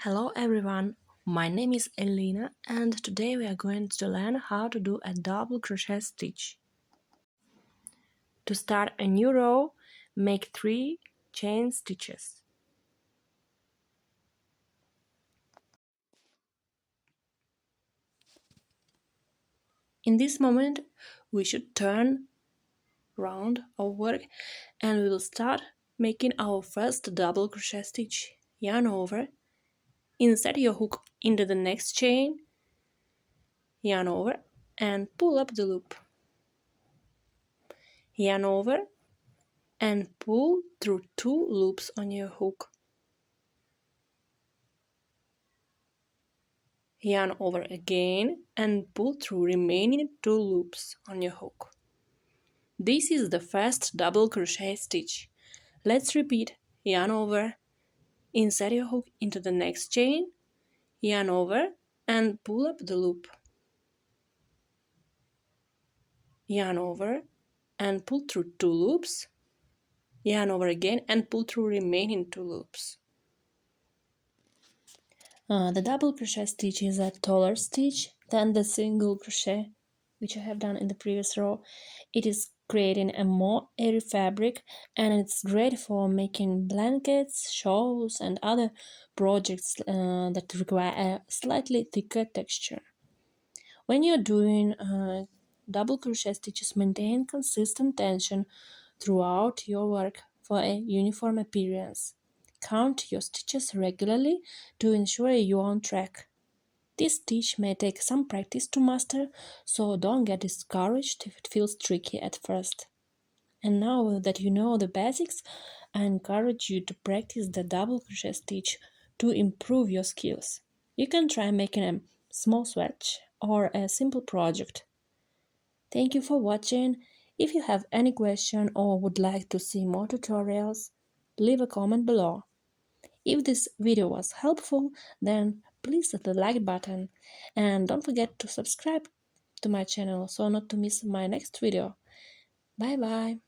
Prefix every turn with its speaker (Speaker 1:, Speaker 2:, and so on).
Speaker 1: Hello everyone, my name is Elena and today we are going to learn how to do a double crochet stitch. To start a new row, make 3 chain stitches. In this moment, we should turn round our work and we will start making our first double crochet stitch. Yarn over, insert your hook into the next chain, yarn over and pull up the loop. Yarn over and pull through 2 loops on your hook. Yarn over again and pull through remaining 2 loops on your hook. This is the first double crochet stitch. Let's repeat. Yarn over, insert your hook into the next chain, yarn over and pull up the loop. Yarn over and pull through 2 loops, yarn over again and pull through remaining 2 loops. The double crochet stitch is a taller stitch than the single crochet which I have done in the previous row. It is creating a more airy fabric and it's great for making blankets, shawls and other projects that require a slightly thicker texture. When you're doing double crochet stitches, maintain consistent tension throughout your work for a uniform appearance. Count your stitches regularly to ensure you're on track. This stitch may take some practice to master, so don't get discouraged if it feels tricky at first. And now that you know the basics, I encourage you to practice the double crochet stitch to improve your skills. You can try making a small swatch or a simple project. Thank you for watching. If you have any question or would like to see more tutorials, leave a comment below. If this video was helpful, then please hit the like button and don't forget to subscribe to my channel so not to miss my next video. Bye bye!